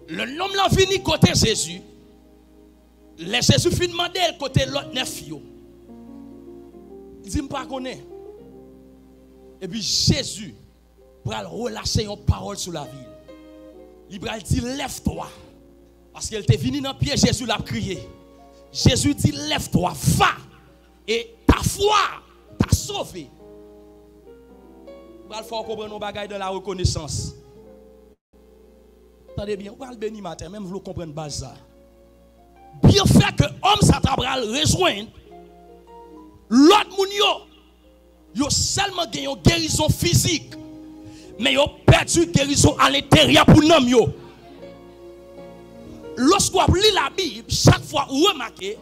Le nom l'a venu côté Jésus. Les Jésus fin demandé côté l'autre neuf yo. Il dit pas connaît. Et puis Jésus va relâcher une parole sur la ville. Il va dire lève-toi. Parce qu'elle était venue dans le pied, Jésus l'a crié. Jésus dit lève-toi, va. Et ta foi t'a sauvé. Il faut comprendre nos bagailles dans la reconnaissance. Attendez bien, on va le bénir matin, même vous comprenez base ça. Bien fait que homme ça t'a rejoindre l'autre moun yo seulement gagné une guérison physique, mais yo perdu guérison à l'intérieur pour nous yo. Lorsqu'on lit la Bible, chaque fois vous remarquez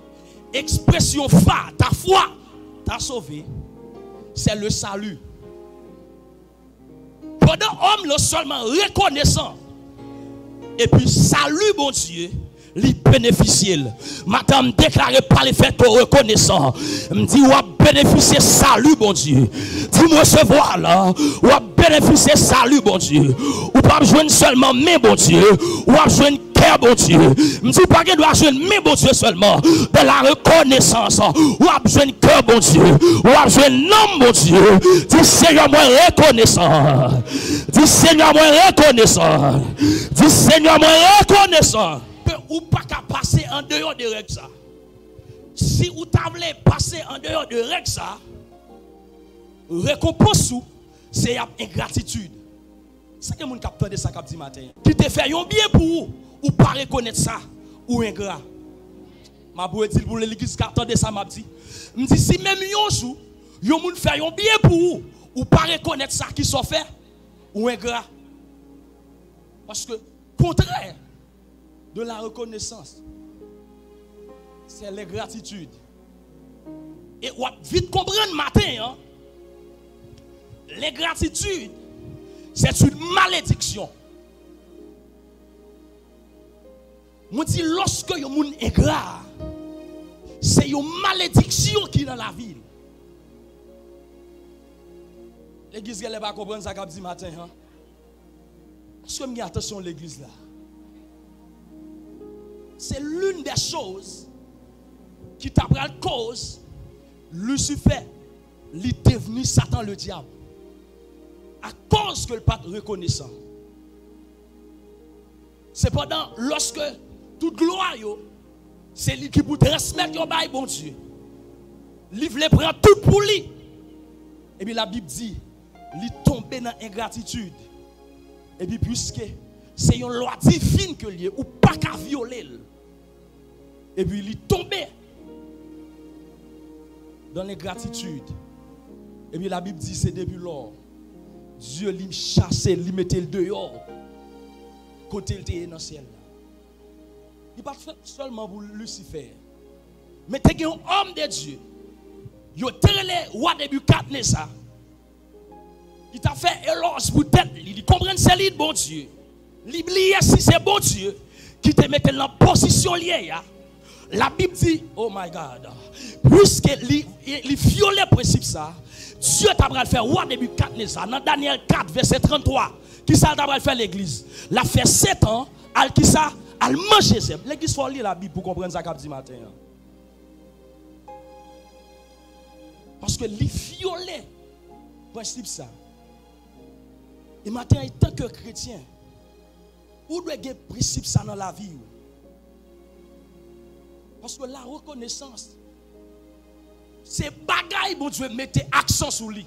expression fa, ta foi t'a sauvé, c'est le salut. Pendant homme le seulement reconnaissant et puis salut bon Dieu li bénéficier. Madame déclaré par les faits reconnaissant. Me dit ou a bénéficier salut bon Dieu. Dis-moi recevoir là, ou a bénéficier salut bon Dieu. Ou pas joindre seulement mais bon Dieu, ou a joindre cœur bon Dieu. Me dit pas que doit joindre mais bon Dieu seulement de la reconnaissance. Ou a joindre cœur bon Dieu, ou a joindre nom bon Dieu. Dis Seigneur moi reconnaissant. Dis Seigneur moi reconnaissant. Dis Seigneur moi reconnaissant. Ou pas qu'à passer en dehors de règles ça. Si vous voulez passer en dehors de règles ça, récompense c'est ingratitude. C'est que mon capteur de ça cap dit matin. Qui te fait un bien pour vous ou pas reconnaître ça ou ingrat. Ma boue dit pour l'église capteur de ça m'a dit. Me dit si même yon jour, yon moun fait un bien pour vous ou pas reconnaître ça qui sont fait ou ingrat. Parce que contraire de la reconnaissance, c'est la gratitude. Et on va vite comprendre matin, hein? La gratitude, c'est une malédiction. Moi dis lorsque yon moun ingrat, c'est une malédiction qui est dans la ville. L'église elle va comprendre ça qu'a dit matin, hein? Est-ce que m'y attention l'église là? C'est l'une des choses qui t'a pris la cause Lucifer, il est devenu Satan le diable. À cause que le pas reconnaissant. Cependant, lorsque toute gloire, c'est lui qui peut transmettre au bail, bon Dieu. Il veut prendre tout pour lui. Et puis la Bible dit, il est tombé dans l'ingratitude. Et puis puisque c'est une loi divine que lié ou pas qu'à violer. Et puis il est tombé dans l'ingratitude. Et puis la Bible dit c'est depuis lors Dieu lui chassé, lui mettait le dehors côté il était dans le ciel. Il pas seulement pour Lucifer. Mais tu es un homme de Dieu. Il a roi début 4 ça. Il t'a fait éloge pour tête, il comprend c'est lui bon Dieu. L'oublier si c'est bon Dieu qui te mette dans la position liée. La Bible dit, oh my God, puisque il viole le principe ça, Dieu t'a fait roi début 4 ça. Dans Daniel 4, verset 33, qui ça t'a fait l'église? L'a fait 7 ans, al qui ça? Al manger. L'église faut lire la Bible pour comprendre ça qu'a dit matin. Parce que il viole le principe ça. Et matin, en tant que chrétien, où doit y avoir un principe ça dans la vie? Parce que la reconnaissance, c'est bagaille, bon Dieu, mettez accent sur lui.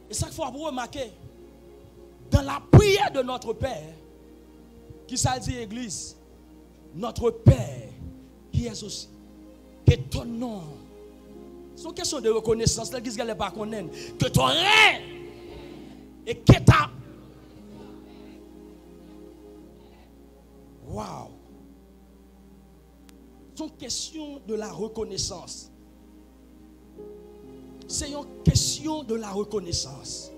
Et ça qu'il faut remarquer, dans la prière de notre Père, qui ça dit Église, notre Père, qui est aussi, que ton nom, c'est une question de reconnaissance, l'Église ne pas connaître, que ton règne, et que ta... Wow! C'est une question de la reconnaissance. C'est une question de la reconnaissance.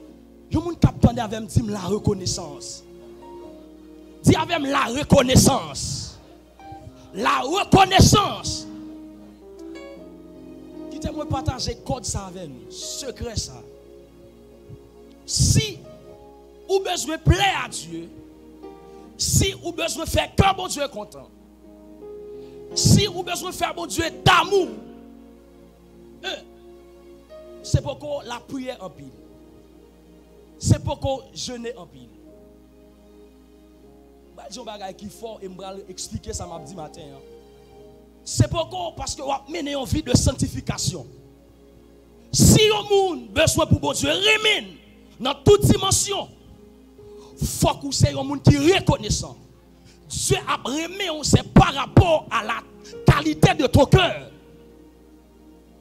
Je ne sais pas avec me la reconnaissance. Dis avec la reconnaissance. La reconnaissance. Quittez-moi partager code ça avec nous. Secret ça. Si vous besoin plaire à Dieu, besoin de faire que bon Dieu est content, si vous besoin de faire bon Dieu d'amour, c'est pourquoi la prière en pile. C'est pourquoi jeûner en pile. Je vais dire qui fort et je vais expliquer ça m'a dit matin. C'est pourquoi parce que vous menez une vie de sanctification. Si vous avez besoin pour bon Dieu, remène dans toute dimension. Il faut que vous soyez un monde qui est reconnaissant. Dieu a remis, c'est par rapport à la qualité de ton cœur.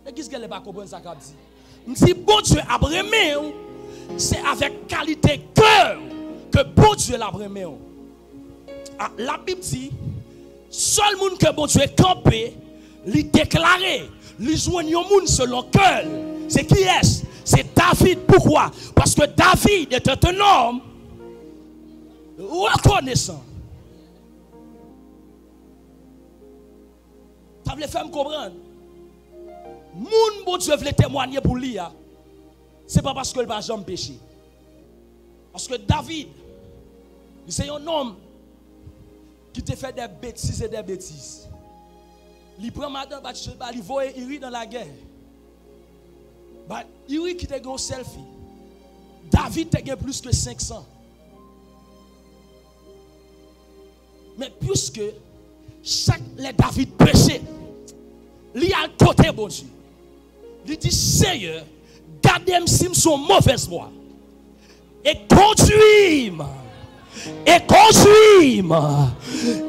Et qu'est-ce qu'elle n'est pas comprendre ça qu'a dit? Si bon Dieu a remis, c'est avec qualité cœur que bon Dieu l'a remis. La Bible dit, seul monde que bon Dieu est campé, lui déclaré, lui joigne un monde selon cœur. C'est qui est-ce? C'est David. Pourquoi? Parce que David était un homme reconnaissant. Ça veut faire me comprendre. Moun bon Dieu veut témoigner pour lui. C'est pas parce que il va jamais pécher. Parce que David, c'est un homme qui te fait des bêtises et des bêtises. Il prend madame Bathsheba, il voit Uri dans la guerre. Uri qui te un selfie. David te gagne plus que 500. Mais puisque chaque les David péché, il a le côté bon Dieu. Il dit Seigneur, gardez-moi si je suis mauvaise voie. Et conduis-moi. Et conduis-moi.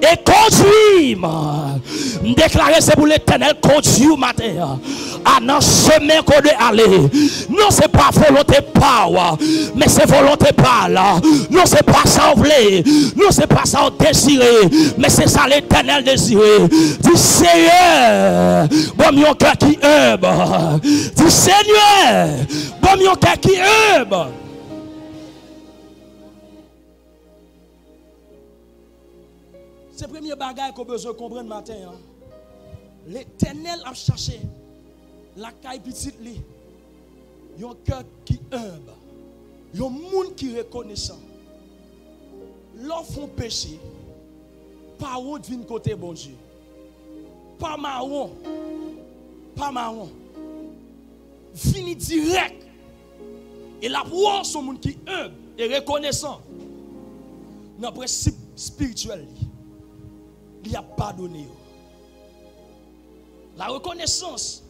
Et conduis-moi. Déclarer c'est pour l'Éternel conduit au matin. À dans chemin qu'on doit aller. Non, c'est pas volonté power, mais c'est volonté par là. Non, c'est pas ça on voulait. Non, c'est pas ça on désirait, mais c'est ça l'Éternel désirait. Dis Seigneur, bon mon cœur qui humble. Dis Seigneur, bon mon cœur qui humble. C'est le premier bagage qu'on a besoin de comprendre matin. L'Éternel a cherché la caille petite li. Un cœur qui humble. Un monde qui reconnaissant. L'offre péché. Pas où vient côté bon Dieu. Pas marron. Pas marron. Fini direct. Et la voix son monde qui humble et reconnaissant. Dans le principe spirituel. Il a pardonné. La reconnaissance,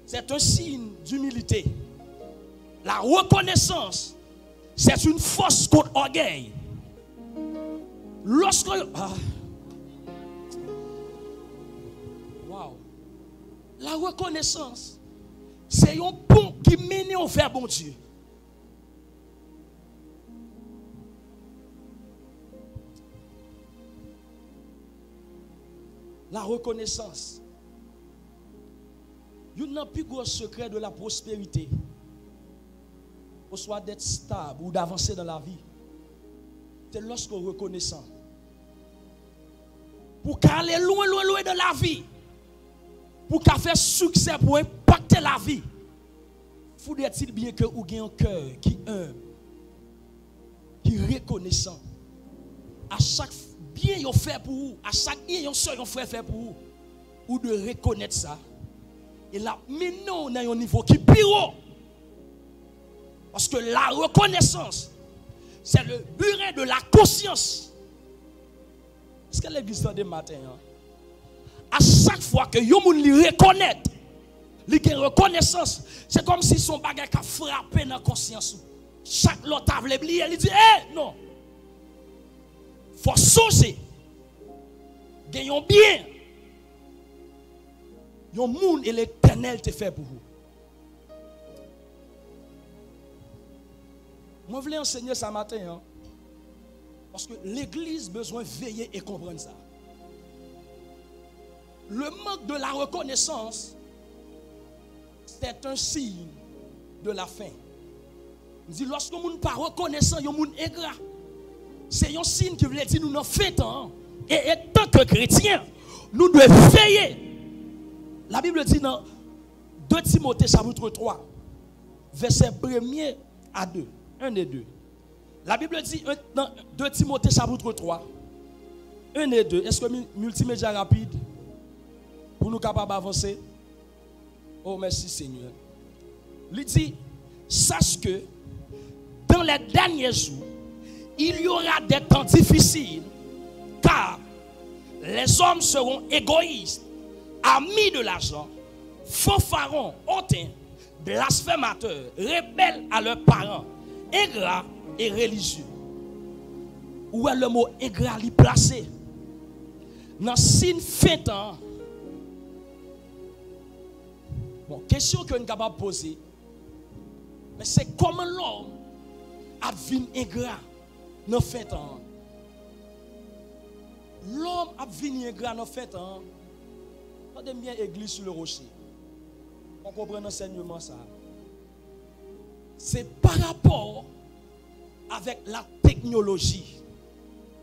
c'est un signe d'humilité. La reconnaissance, c'est une force contre l'orgueil. Lorsque... Wow. La reconnaissance, c'est un pont qui mène au vers bon Dieu. La reconnaissance. Il n'y a plus gros secret de la prospérité. Soit d'être stable ou d'avancer dans la vie. C'est lorsqu'on reconnaissant. Pour aller loin, loin, loin dans la vie. Pour faire succès, pour impacter la vie. Faudrait-il bien que vous ayez un cœur qui humble, qui reconnaissant. À chaque bien yon fait pour vous, à chaque bien yon seul yon frère fait pour vous, ou de reconnaître ça. Et là, maintenant, on a un niveau qui est pire. Parce que la reconnaissance, c'est le burin de la conscience. Est-ce que l'église de matin, à chaque fois que yon moun li reconnaît, li gen reconnaissance, c'est comme si son bagage a frappé dans la conscience. Chaque l'autre a oublié, il dit, non. Faut songer. Gagnons bien. Yon moun et l'Éternel te fait pour vous. Moi, je voulais enseigner ça matin. Parce que l'église a besoin de veiller et comprendre ça. Le manque de la reconnaissance, c'est un signe de la fin. On dit, lorsque nous ne sommes pas reconnaissants, nous sommes ingrats. C'est un signe qui veut dire que nous n'en faisons. Et tant que chrétiens, nous devons veiller. La Bible dit dans 2 Timothée chapitre 3, verset 1er à 2. 1 et 2. La Bible dit dans 2 Timothée chapitre 3, 1 et 2. Est-ce que multimédia rapide pour nous capables d'avancer? Oh, merci Seigneur. Il dit, sache que dans les derniers jours, il y aura des temps difficiles, car les hommes seront égoïstes, amis de l'argent, fanfarons, hautains, blasphémateurs, rebelles à leurs parents, ingrats et religieux. Où est le mot ingrat li placé? Dans signe fin temps. Bon, question que nous sommes capables de poser. Mais c'est comment l'homme a vu ingrat dans fin temps. L'homme a vu ingrat dans fin temps. Regardez bien l'église sur le rocher. On comprend l'enseignement ça. C'est par rapport avec la technologie.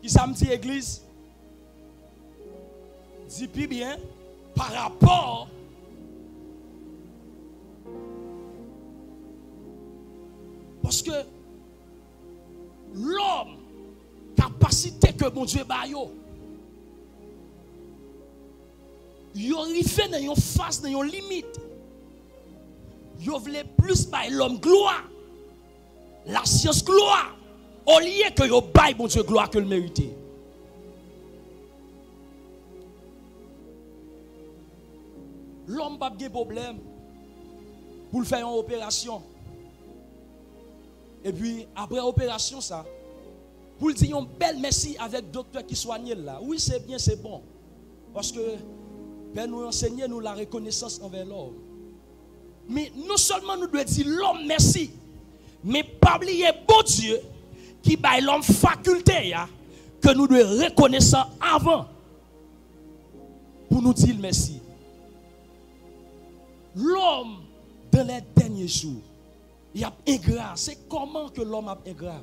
Qui ça me dit église? Dis plus bien, par rapport parce que l'homme, capacité que mon Dieu ba yo, yo rive dans yon face, dans yon limite. Yo vle plus bay l'homme gloire, la science gloire, au lieu que yo bay mon Dieu gloire que le mérite. L'homme pas de problème pour faire une opération. Et puis après l'opération ça, pour dire un bel merci avec le docteur qui soigne là. Oui, c'est bien, c'est bon. Parce que ben, nous enseignons nous la reconnaissance envers l'homme. Mais non seulement nous devons dire l'homme merci, mais pas oublier bon Dieu qui baille l'homme faculté que nous devons reconnaître avant pour nous dire merci. L'homme dans les derniers jours, il a ingrat. C'est comment que l'homme a ingrat?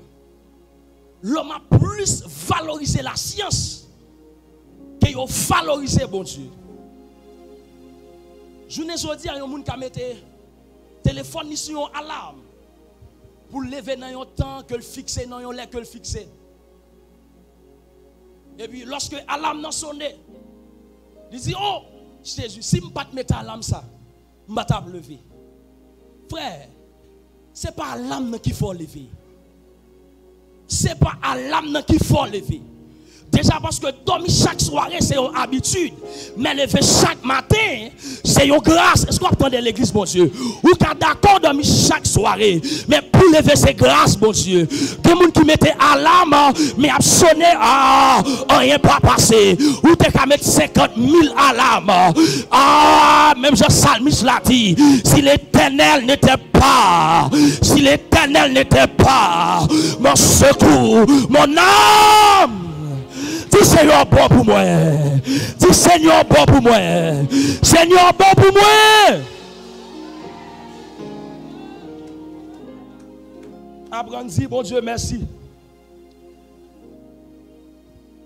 L'homme a plus valorisé la science qu'il a valorisé bon Dieu. Je ne sais pas si il y a des gens qui mettent téléphone sur une alarme pour lever dans un temps que le fixer, dans un lait que le fixer. Et puis lorsque l'alarme n'a sonné, il dit, oh Jésus, si je ne pas mettre l'alarme ça, je ne vais pas lever. Frère, ce n'est pas l'alarme qu'il faut lever. Ce n'est pas l'alarme qu'il faut lever. Déjà parce que dormir chaque soirée, c'est une habitude. Mais lever chaque matin, c'est une grâce. Est-ce qu'on entend de l'église, mon Dieu? Ou qu'à d'accord dormir chaque soirée. Mais pour lever, c'est grâce, mon Dieu. Des gens qui mettaient alarme, mais a sonné, rien pas passé. Ou t'es qu'à mettre 50 000 alarmes. Même Jean-Salmis l'a dit. Si l'Éternel n'était pas, si l'Éternel n'était pas mon secours, mon âme. Dis Seigneur bon pour moi. Dis Seigneur bon pour moi. Seigneur bon pour moi. Apprendre à dire bon Dieu merci.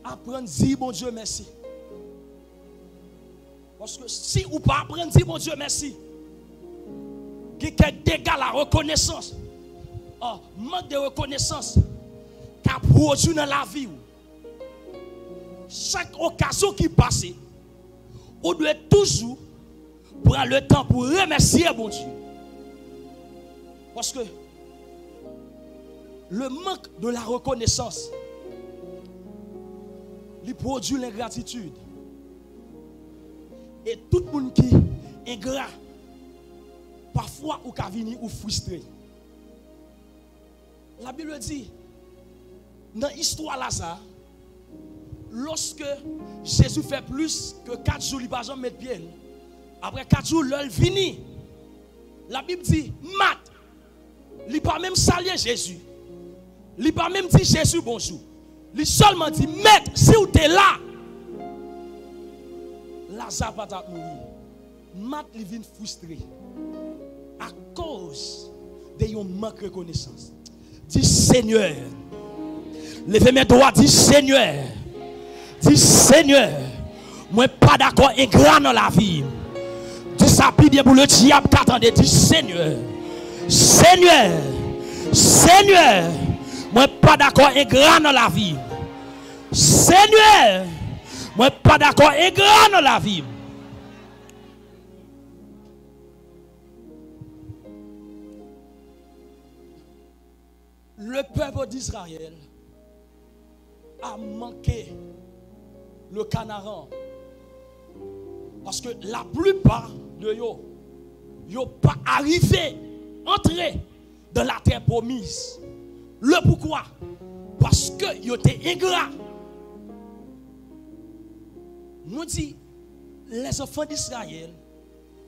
Apprendre à dire bon Dieu merci. Parce que si ou pas apprendre à dire bon Dieu merci, qui dégage la reconnaissance, manque de reconnaissance, qu'a produit dans la vie. Chaque occasion qui passe, on doit toujours prendre le temps pour remercier bon Dieu. Parce que le manque de la reconnaissance, il produit l'ingratitude. Et tout le monde qui est ingrat, parfois ou ka vini ou frustré. La Bible dit, dans l'histoire là ça, lorsque Jésus fait plus que 4 jours, il ne va jamais mettre pied. Après 4 jours, l'heure vini. La Bible dit, Mat, il ne pas même saluer Jésus. Il ne pas même dire Jésus bonjour. Il seulement dit, Maître, si vous êtes là, Lazare va mourir. Mat, il vient frustré. À cause de son manque de reconnaissance. Dis Seigneur. Levez mes doigts, dis Seigneur. Dis Seigneur, moi pas d'accord ingrat dans la vie. Dis ça bien pour le diable t'attendait. Dis Seigneur, Seigneur, Seigneur, moi pas d'accord ingrat dans la vie. Seigneur, Moi pas d'accord ingrat dans la vie. Le peuple d'Israël a manqué le Canaan. Parce que la plupart de eux n'ont pas arrivé, entré dans la terre promise. Le pourquoi? Parce que ils étaient ingrats. Nous disons, les enfants d'Israël,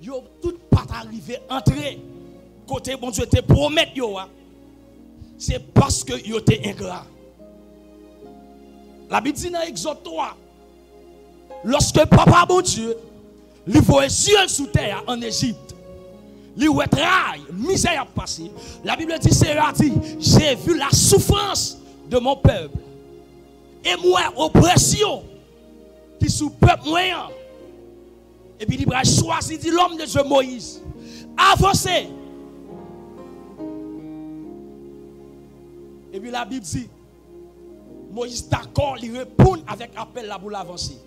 ils n'ont tous pas arrivé, entré. Côté bon Dieu te promettre, c'est parce que ils étaient ingrats. La Bible dit dans Exode 3, lorsque papa bon Dieu, il voit Dieu sous terre en Égypte, il voit travail, misère a passé. La Bible dit, Sarah dit, j'ai vu la souffrance de mon peuple. Et moi, oppression qui sous peuple moyen. Et puis il a choisi l'homme de Dieu Moïse. Avancez. Et puis la Bible dit, Moïse d'accord, il répond avec appel là pour l'avancer.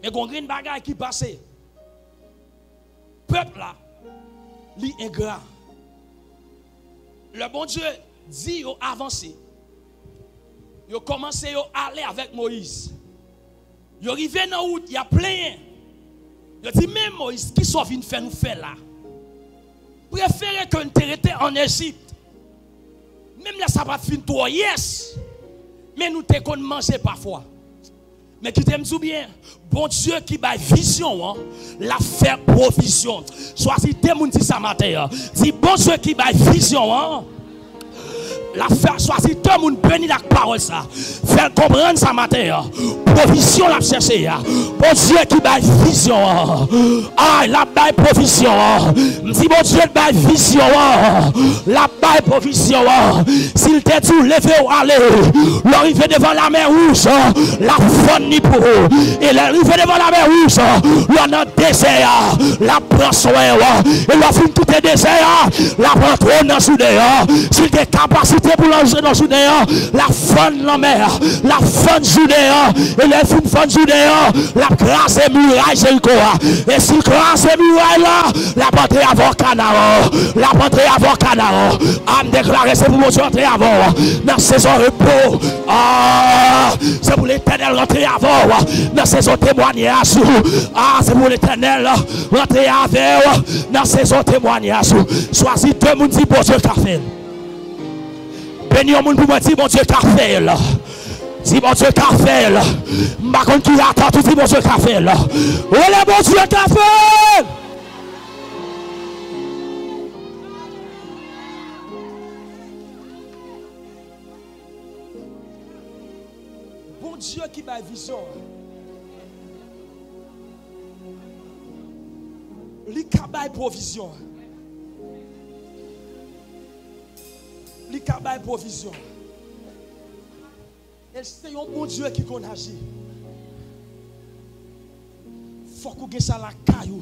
Mais il y a une bagaille qui passe. Peuple là, il est ingrat. Le bon Dieu dit qu'il a avancé. Il a commencé à aller avec Moïse. Il est arrivé dans la route, il a plein. Il a dit, même Moïse, qui sont venus faire nous faire là? Préférez que nous étions en Égypte. Même là, ça va finir toi, yes. Mais nous te qu'on manger parfois. Mais qui t'aime tout bien, bon Dieu qui a vision, la fait provision. Soit si t'es moun dit ça matin, dis bon Dieu qui a vision, la faire choisir tout le monde béni la parole ça. Faire comprendre ça matin. Provision la chercher. Bon Dieu qui a vision. Ah, la baille provision. Si bon Dieu a vision. La baille provision. S'il t'est tout levé ou aller, l'arrivé devant la mer rouge, la faune ni pour eux. Et l'arrivé devant la mer rouge, l'on a désert, la prend soin. Et l'on finit tout est désert, la prend trop dans le soudéen. S'il t'est capacité pour l'enjeu dans le soudéen, la faune la mer, la faune soudéen, et les faune soudéen, la grâce et muraille Jéricho. Et s'il grâce et muraille là, la portée avant Canaan, la portée avant Canaan, à me déclarer, c'est pour mon Dieu entrer avant, dans saison repos, c'est pour l'éternel rentrer avant, dans saison témoignage, c'est pour l'éternel rentrer avant, dans saison témoignage, choisis deux moun dit bon Dieu qu'a fait. Béni au monde pour me dire bon Dieu qu'a fait là. Dis bon Dieu qu'a fait là. Ma contre qui attend tout dit bon Dieu qu'a fait là. Oh le bon Dieu qu'a fait. Bon Dieu qui m'a vision. Lui qui a provision. Lui qui a provision. Et c'est un bon Dieu qui connaît agir. Il faut qu'on ait ça la caillou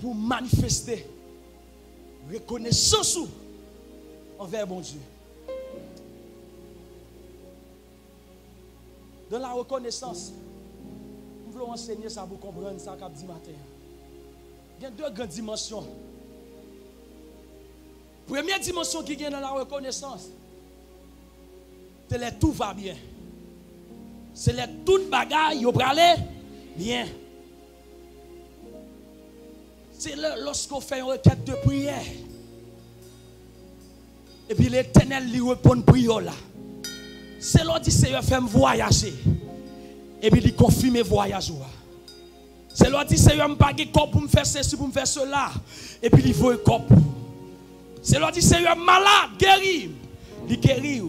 pour manifester reconnaissance envers bon Dieu. Dans la reconnaissance, nous voulons enseigner ça pour comprendre ça qu'a dit matin. Il y a deux grandes dimensions. Première dimension qui est dans la reconnaissance, c'est que tout va bien. C'est que toute bagaille yo pralé bien. C'est lorsqu'on fait une requête de prière. Et puis l'Éternel lui répond prière là. C'est là dit Seigneur fait me voyager. Et puis il confirme voyage. C'est là dit Seigneur me pas corps pour me faire ceci pour me faire cela. Et puis il faut un corps. C'est là dit Seigneur malade guéri. Il guérit.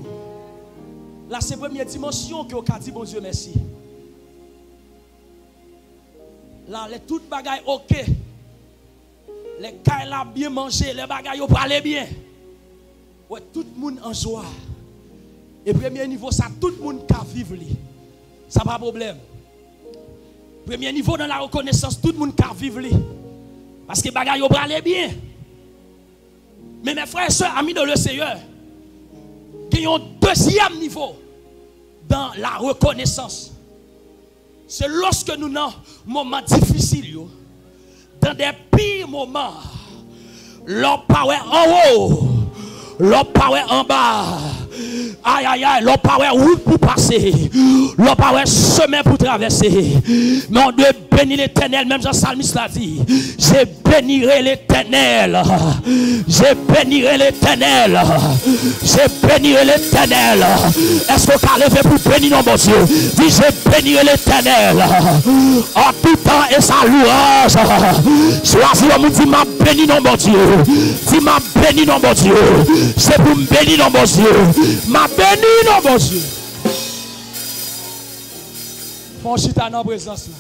Là c'est la première dimension que on dit bon Dieu merci. Là les toutes bagailles OK. Les cailles là bien mangé, les bagailles yo parler bien. Ouais tout le monde en joie. Et premier niveau ça tout le monde ka vivre li. Ça pas problème. Premier niveau dans la reconnaissance tout le monde ka vivre li. Parce que bagailles yo parler bien. Mais mes frères et sœurs amis de le Seigneur, qui ont un deuxième niveau dans la reconnaissance. C'est lorsque nous dans moments difficiles, dans des pires moments, l'homme paraît en haut, l'homme paraît en bas. Aïe aïe aïe, l'on paraît route pour passer, l'on paraît chemin pour traverser. Mais on doit bénir l'Éternel, même Jean-Salmiste l'a dit. Je bénirai l'Éternel, je bénirai l'Éternel, je bénirai l'Éternel. Est-ce qu'on peut lever pour bénir nos Dieu? Dis je bénirai l'Éternel en tout temps et sa louange. Choisis le monde, dis m'a béni nos Dieu, dis m'a béni nos Dieu. C'est pour me bénir nos Dieu. Ma béni non mon Dieu. Fon chita dans présence là.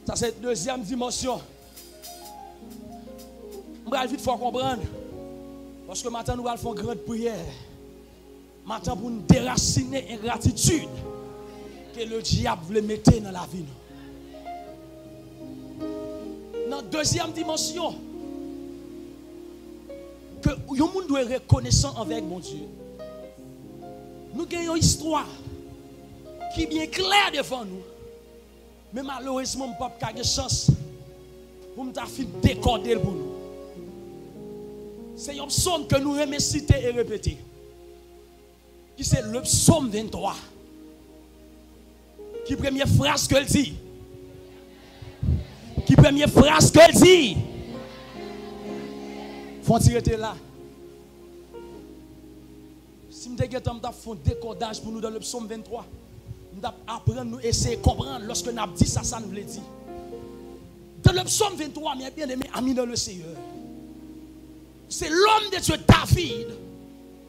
Ça c'est deuxième dimension. On va vite faut comprendre. Parce que maintenant nous allons faire une grande prière. Maintenant pour nous déraciner ingratitude que le diable voulait mettre dans la vie. Dans deuxième dimension, que le monde doit être reconnaissant avec mon Dieu. Nous gagnons une histoire qui est bien claire devant nous. Mais malheureusement, nous n'avons pas de chance pour nous faire décoder pour nous. C'est un psaume que nous aimons citer et répéter. Qui c'est le psaume 23. Qui première phrase qu'elle dit. Qui première phrase qu'elle dit. Faut tirer là. Si nous avons fait un décodage pour nous dans le psaume 23, nous devons apprendre, nous essayer de comprendre lorsque nous avons dit ça, ça nous l'a dit. Dans le psaume 23, mes bien-aimés amis dans le Seigneur, c'est l'homme de Dieu David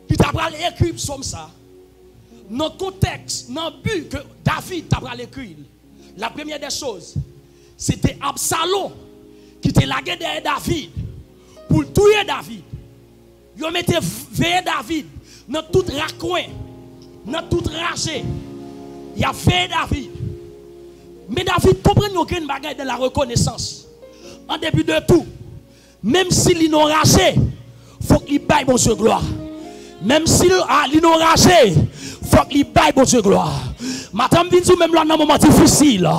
qui t'a écrit le psaume ça. Dans le contexte, dans le but que David t'a écrit, la première des choses, c'était Absalom qui était lagué derrière David. Pour tuer David. Ils mettaient veillé David dans tout raccoin, dans tout rachet. Il a veillé David. Mais David comprend aucune bagaille de la reconnaissance. En début de tout, même s'il est enragé, il faut qu'il baille bon Dieu gloire. Même s'il est enragé, il faut qu'il baille bon Dieu gloire. Madame dit même là dans un moment difficile,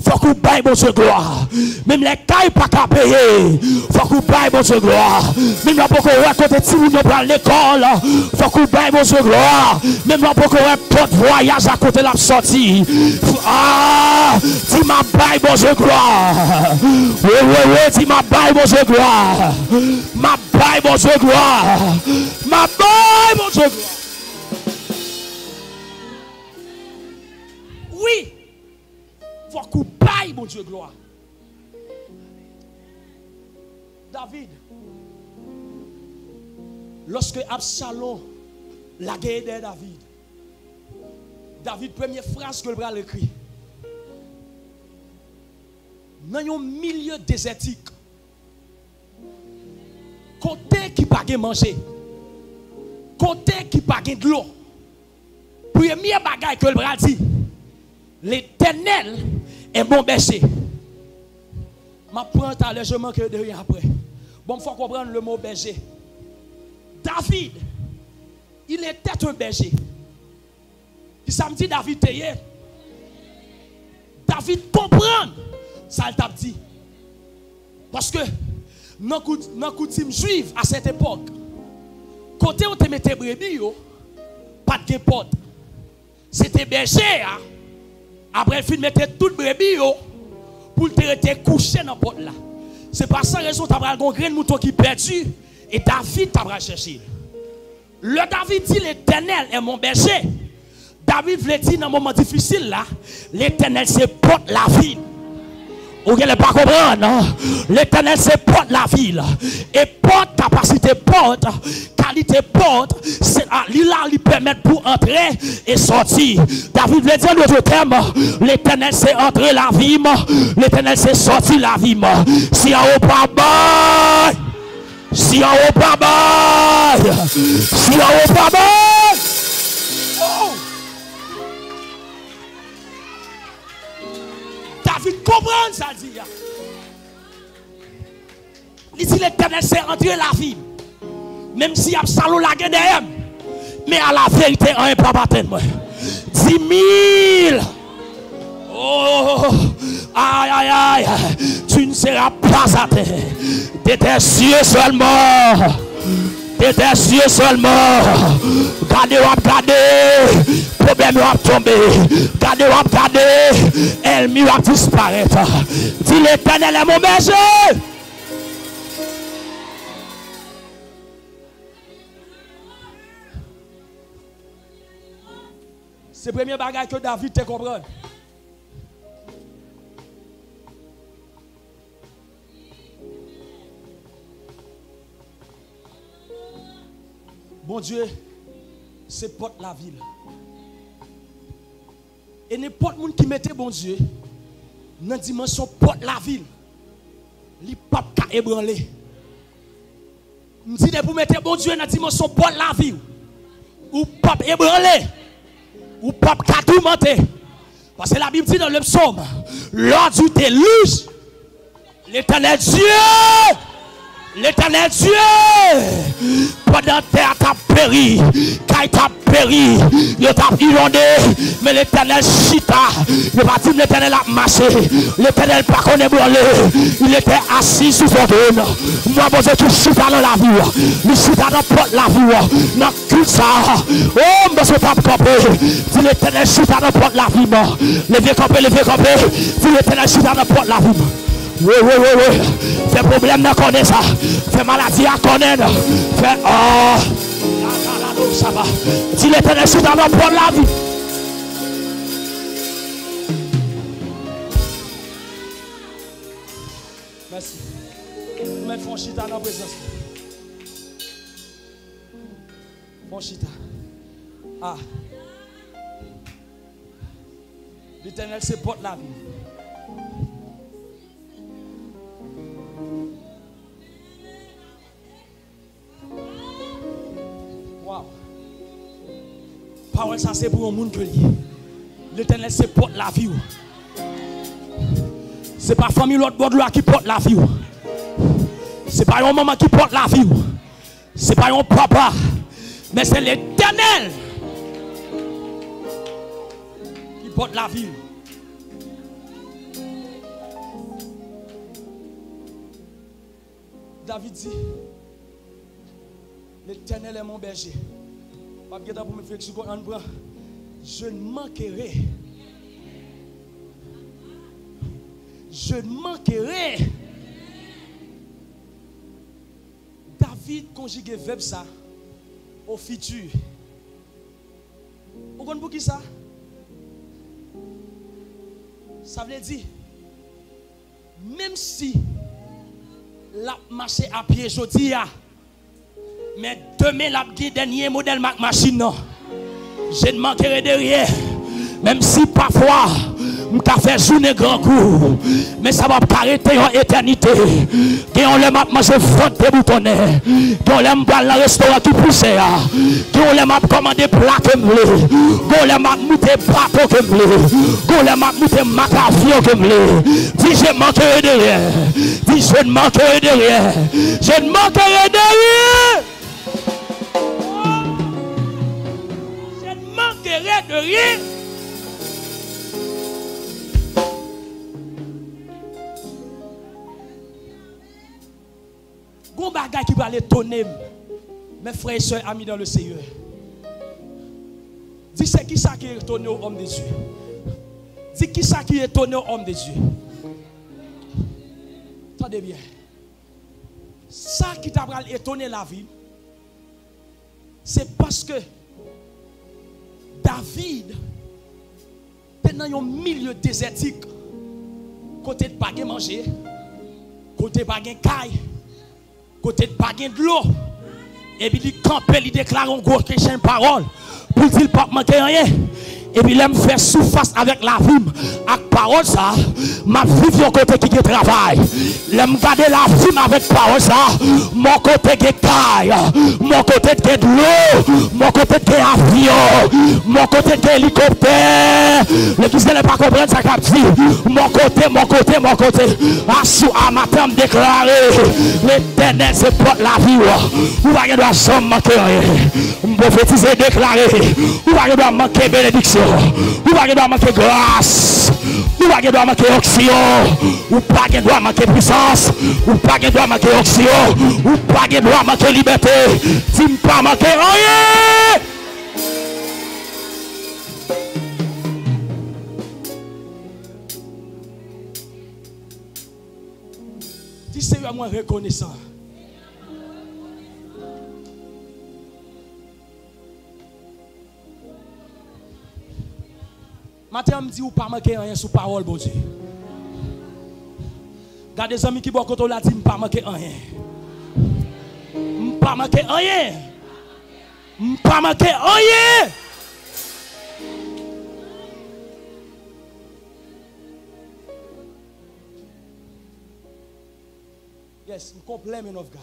faut qu'on baille bon Dieu gloire. Même les cailles pas qu'à payer, faut qu'on baille bon Dieu gloire. Même là pour qu'on raconte si nous pour l'école, faut qu'on baille bon Dieu gloire. Même là pour qu'on porte voyage à côté de la sortie. Ah, dis ma baille bon Dieu gloire. Oui, dis ma baille bon Dieu gloire. Ma baille bon Dieu gloire. Ma baille bon Dieu gloire. Oui, il faut qu'on paye, mon Dieu, gloire. David, lorsque Absalom la guerre de David, première phrase que le bras écrit. Dans un milieu désertique, côté qui n'a pas manger, côté qui n'a pas de l'eau, première bagaille que le bras dit. L'Éternel est mon berger. Je prends ta légèrement que de rien après. Bon, il faut comprendre le mot berger. David, il était un berger. Qui ça me dit David Teye? David comprend ça il t'a dit. Parce que dans la coutume juive à cette époque, côté où tu mettais brebis, pas de porte. C'était berger. Après, il mettait tout le brebis pour te rester couché dans la porte là. C'est pas sans raison que tu as un grain de mouton qui est perdu et David t'a cherché. Le David dit l'Éternel est mon berger. David voulait dire dans un moment difficile là, l'Éternel c'est porte la ville. Vous n'allez pas comprendre, non? L'Éternel c'est porte la ville. Et porte, capacité porte, qualité porte, c'est là lui permet pour entrer et sortir. David voulait dire l'autre terme, l'Éternel c'est entrer la vie, l'Éternel c'est sortir la vie. Si en haut pas bas, si en haut pas bas, si en haut pas bas. Oh. David comprend ça dit. Il dit l'Éternel c'est entrer la vie. Même si Absalom la guerre derrière. Mais à la vérité, on n'est pas battu. 10 000 aïe, aïe, tu ne seras pas atteint. De tes yeux seulement. De tes yeux seulement. Gardez, gardez. Problème va tomber. Gardez, gardez. Ennemi va disparaître. Dis l'Éternel est mon berger. C'est le premier bagage que David te comprend. Bon Dieu, c'est porte la ville. Et n'importe qui qui mettait bon Dieu dans la dimension porte la ville, il ne peut pas ébranler. Je dis pour mettre bon Dieu dans la dimension porte la ville, ou pas ébranler, ou pas tourmenter. Parce que la Bible dit dans le psaume, lors du déluge, l'Éternel Dieu. L'Éternel Dieu, pendant que terre t'a péri, quand t'a péri, il t'a inondé, mais l'Éternel chita, il va dire l'Éternel a marché, l'Éternel pas connaît brûlé, il était assis sous son trône. Moi, bon Dieu, tu chita dans la vie, il chita dans la vie, dans tout ça. Oh, monsieur, pas camper, dis l'Éternel chita dans la vie, levez camper, dis l'Éternel chita dans la vie. Oui. Fait problème de connaître ça. Fait maladie à connaître. Fait ça va. Si l'Éternel est dans pour la vie. Merci. Nous mettons chita dans la présence. Bon chita. Ah. L'Éternel c'est porte la vie. Wow. Parole ça c'est pour un monde que l'Éternel c'est porte la vie. C'est pas famille l'autre bord là qui porte la vie. C'est pas un maman qui porte la vie. C'est pas un papa. Mais c'est l'Éternel qui porte la vie. David dit, l'Éternel est mon berger. Pour me faire je ne manquerai. Je ne manquerai. David conjugue verbe ça au futur. Vous comprenez pour qui ça? Ça veut dire, même si la marché à pied aujourd'hui, mais demain la dernier modèle machine non. Je ne manquerai de rien. Même si parfois je fait journée grand coup, mais ça va pas arrêter en éternité. Et on l'aime manger frotte de boutonnets. Et on l'aime boire dans le restaurant tout poussé. Et on l'aime commander plat que me l'est. On l'aime monter bateau que me l'est. On l'aime monter macafion que me l'est. Dis je ne manquerai de rien. Dis je ne manquerai de rien. Je ne manquerai de rien. Je ne manquerai de rien. Gon bagay qui va l'étonner, mes frères et sœurs amis dans le Seigneur. Dis c'est qui ça qui est étonné au homme de Dieu. Dis qui ça qui est étonné au homme de Dieu. Attendez bien. Ça qui t'a étonné la vie, c'est parce que David était dans un milieu désertique, côté de pas manger, côté de pas caille, côté de pas de l'eau. Et puis il campe, il déclare un gros question de parole pour dire pas manquer rien. Et puis il me fait surface avec la vie, avec parole ça, ma vie au côté qui travaille. Il me garde la vie avec parole ça, mon côté qui caille, mon côté qui de l'eau, mon côté qui avion, mon côté qui hélicoptère. Le qui ne pas comprendre ça qu'a dit. Mon côté. À matin me déclarer, l'Éternel c'est pour la vie. Ou va y avoir jamais manquer rien. Me prophétiser déclarer, ou va y avoir manquer bénédiction. Ou va y avoir manquer grâce. Ou pas doit manquer oxygène, ou pas doit manquer puissance, ou pas doit manquer oxygène, ou pas doit manquer liberté. Tu ne pas manquer rien. Dis Seigneur, moi reconnaissant. Matin, me dit ou pas manquer rien sous parole, bon Dieu. Gardez des amis qui boivent quand on l'a dit, pas manquer rien. Pas manquer rien. Pas manquer rien. Yes, I'm complet, man of God.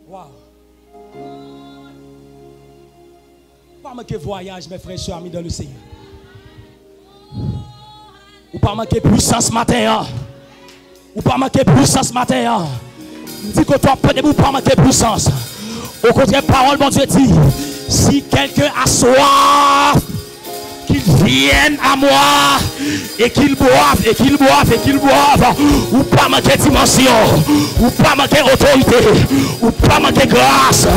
Wow. Pas manquer voyage, mes frères et sœurs amis dans le Seigneur. Ou pas manquer puissance matin. Ou pas manquer puissance matin. Dis que toi, peut-être ou pas manquer puissance. Au contraire, parole, mon Dieu dit, si quelqu'un a soif, qu'il vienne à moi et qu'il boive, et qu'il boive, et qu'il boive. Ou pas manquer dimension, ou pas manquer autorité, ou pas manquer grâce,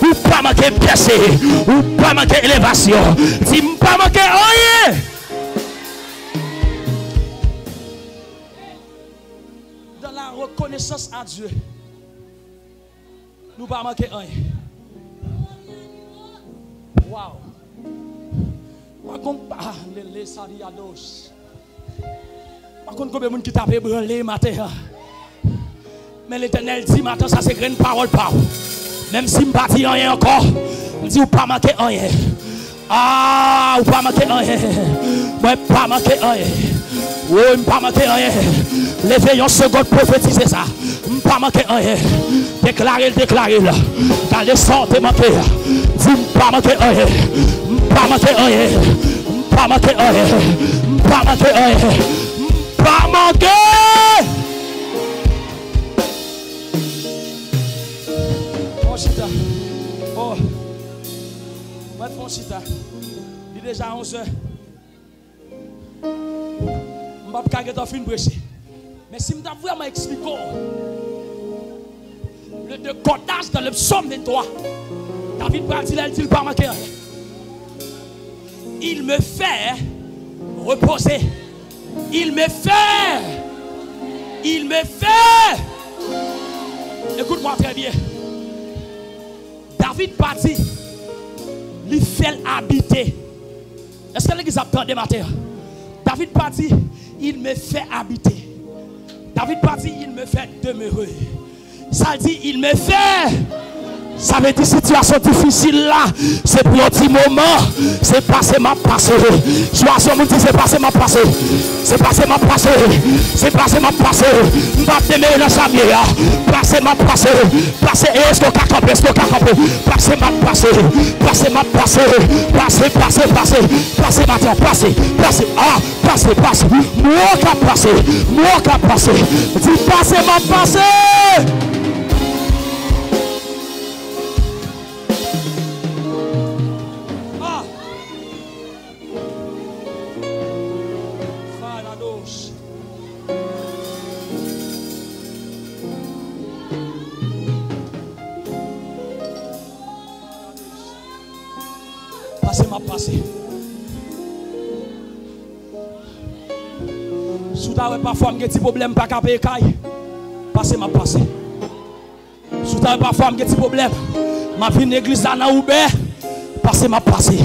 ou pas manquer pièce, ou pas manquer élévation. Dis pas manquer rien. Dans la reconnaissance à Dieu, nous pas manquer rien. Wow. Par contre, combien de monde qui t'a branlé matin? Mais l'Éternel dit matin, ça c'est une parole par. Même si je ne dis rien encore, je dis ou pas manquer rien. Ah, ou pas manquer rien. Moi, pas manquer rien. Oui, je ne pas manquer rien. Levez une seconde, prophétiser ça. Je ne pas manquer rien. Déclarez. Dans les sortes manquer. Dis pas manquer rien. Pas manquer rien. Pas manquer rien. Pas manquer rien. Pas manquer. Oh, chita. Oh. Moi, bon chita. Il est déjà 11h. Je ne vais pas faire une brèche. Mais si je dois vraiment expliquer le décodage dans le psaume 23, David il dit pas manquer rien. Il me fait reposer. Il me fait. Écoute-moi très bien. David partit. Il fait habiter. Est-ce que l'église attend des matins? David partit. Il me fait habiter. David partit. Il me fait demeurer. Ça dit, il me fait. Ça veut dire situation difficile là, c'est pour un petit moment, c'est passé ma passé. Situation me dit c'est passé ma passé. C'est passé ma passé. C'est passé ma passé. Je vais te dans sa vie. Passé ma passé. Passé est-ce qu'on a campé? Est-ce qu'on a campé? Passé ma passé. Passé ma passé. Passé ma temps. Passé. Ah, passé. Moi qui a passé. Dis passé ma passé. Passé. Sous ta parfois j'ai des problèmes pas capé caille. Passé ma passé. Sous ta parfois j'ai des problèmes. Ma vie l'église là dans Oubert. Passé ma passé.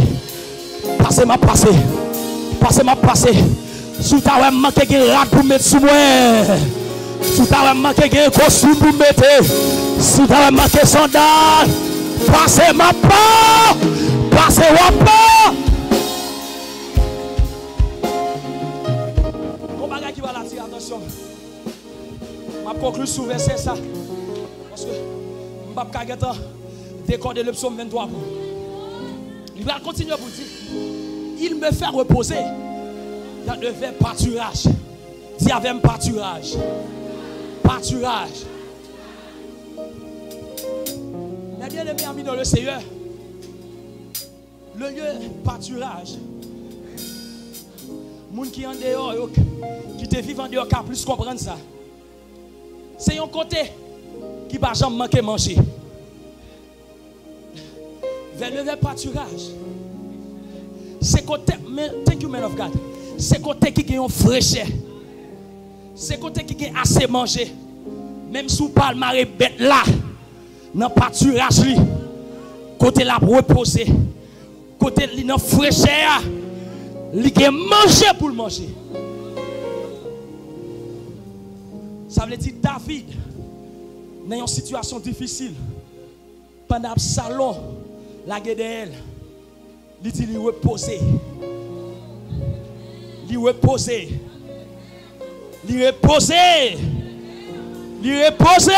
Sous ta manqué des rats pour mettre sous moi. Sous ta manqué des costumes pour mettre. Sous ta manqué sandales. Passé ma pas. Passez ou pas? Mon bagage qui va l'attirer, attention. Je conclue sur verset ça. Parce que je ne vais pas décoder le psaume 23. Il va continuer pour dire. Il me fait reposer dans le verbe pâturage. Dis avec pâturage. Pâturage. Mes bien-aimés amis dans le Seigneur. Le lieu pâturage, gens qui en dehors, qui te vivent en dehors, qui plus comprendre ça. C'est un côté qui va jamais manquer manger. Vers le pâturage. C'est côté, thank you man of God. C'est côté qui gagne fraîcheur. C'est côté qui gagne assez manger. Même sous pas le marée bête là, dans pâturage li, côté la reposer, côté li dans fraîcheur, li gagne manger pour le manger. Ça veut dire David dans une situation difficile pendant Absalom la guerre d'elle, il dit lui reposer. Lui reposer. Lui reposer. Lui reposer.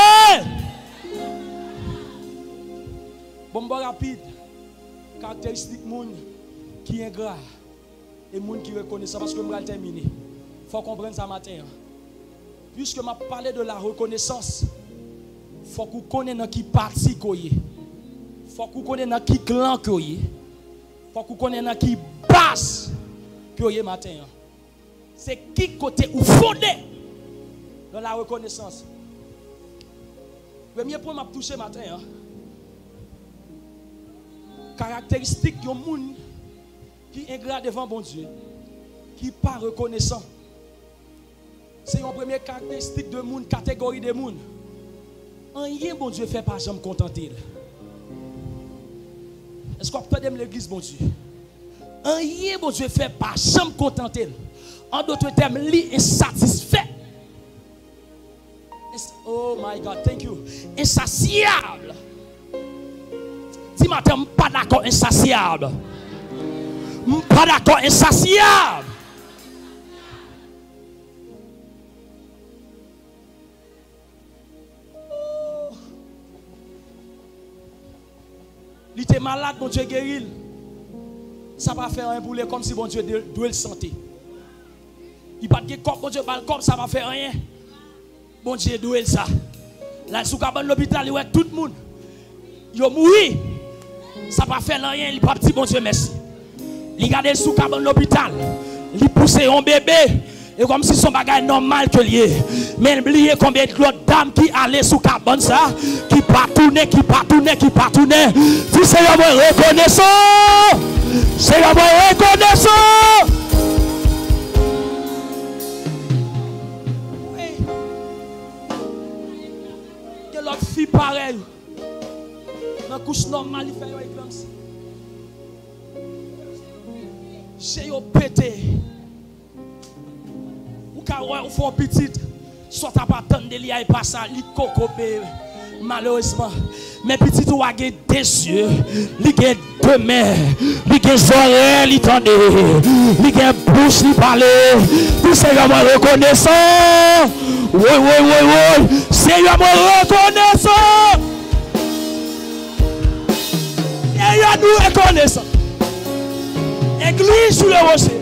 Bon rapide. Caractéristique moun qui est ingrat et moun qui reconnaît ça parce que je vais terminer. Il faut comprendre ça matin. Puisque je parlé de la reconnaissance, il faut que vous connaissiez dans qui parti koye. Il faut que vous connaissiez dans qui clan koye. Il faut que vous connaissiez dans qui base koye matin. C'est qui côté ou fondé dans la reconnaissance. Premier point m'a touché matin. Caractéristique de monde qui est ingrat devant bon Dieu, qui pas reconnaissant. C'est une première caractéristique de monde, catégorie de monde. Rien bon Dieu fait pas jamais contenter. Est-ce qu'on peut dire l'église bon Dieu? Rien bon Dieu fait pas jamais contenter. En d'autres termes, lui est satisfait. Oh my God, thank you. Insatiable. Dis-moi, je ne suis pas d'accord, insatiable. Je ne suis pas d'accord, insatiable. Il était malade, bon Dieu guérit. Ça va faire un boulet comme si bon Dieu doit le santé. Il pas de corps, bon Dieu pas le corps, ça va faire rien. Bon Dieu doit ça. Là, sous l'hôpital, il y a tout le monde. Il a mouru. Ça va faire rien, il pas petit bon Dieu merci. Il garde sous l'hôpital. Il pousse un bébé. Et comme si son bagage normal que lié. Mais oubliez combien d'autres dames qui allaient sous cabane ça, qui pas tourner. Si c'est la reconnaissance. C'est la reconnaissance. Oui. Que l'autre fille pareille. Dans la couche normale, il fait un éclampsie. J'ai pété. Ou font petite, soit à pas attendre de l'IA et pas ça, il coco malheureusement. Mais petit ou a des yeux, il a deux mains, il a des oreilles, il tendait, il a bouche, il parlait. Tout c'est vraiment reconnaissant. Oui. C'est vraiment reconnaissant. Et nous reconnaissant. Église sur le rocher.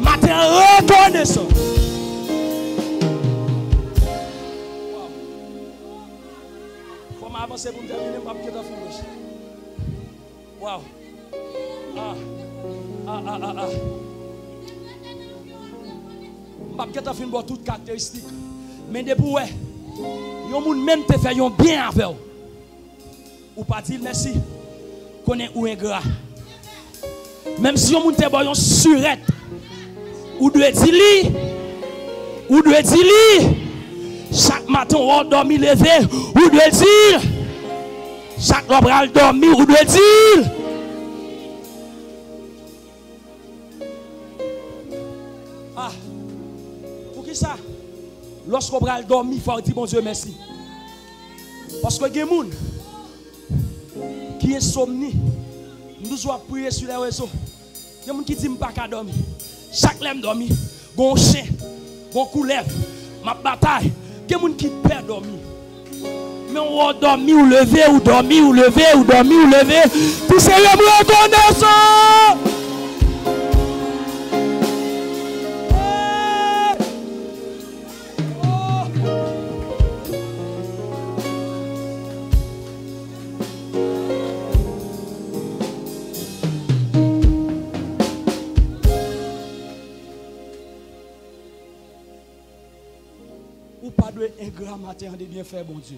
Matin reconnaissant. Avancer pour me terminer, je vais vous wow. Je vais vous toutes caractéristiques. Mais depuis, vous même te fait bien avec vous. Ou pas dire merci. Connaît ou ingrat. Même si vous te voyez surette. Ou doit dire chaque matin, on dormi levé, ou doit dire. Chaque fois qu'on dormi, ou doit dire. Ah, pour qui ça? Lorsqu'on va dormir, il faut dire bon Dieu merci. Parce que il y a des gens qui sont insomnie. Nous devons prier sur les réseaux. Il y a des gens qui disent que je ne peux pas dormir. Chaque lème dormi, bon chien, bon coulève, ma bataille. Il y a des gens qui perdent dormir. Mais on dormi ou levé, ou dormi ou levé, ou dormi ou levé. Tout c'est le reconnaissant. pas de ingrat matin de bien faire, bon Dieu.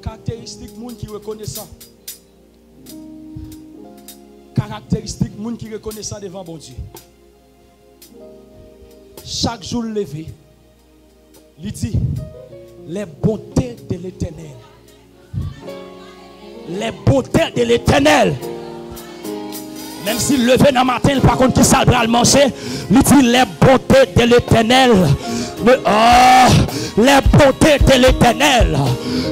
Caractéristique monde qui reconnaissant. Caractéristique monde qui reconnaissant devant bon Dieu. Chaque jour levé, il dit les bontés de l'Éternel. Les bontés de l'Éternel. Même s'il levé dans le matin, par contre, qui ça va le manger, il dit les bontés de l'Éternel. Les bontés de l'Éternel.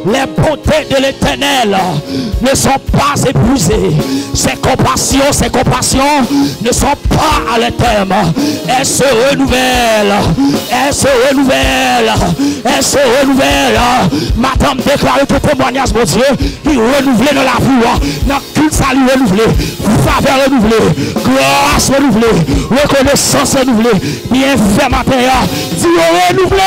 Les bontés de l'Éternel ne sont pas épuisées. Ses compassions ne sont pas à l'éternel. Elles se renouvellent. Elles se renouvellent. Elles se renouvellent. Madame déclare que témoignage, mon Dieu, qui renouvelle dans la vie. Dans le culte, salut renouvelé. Faveur renouvelée. Grâce renouvelée. Reconnaissance renouvelée. Bien fait matin. Dieu renouvelé.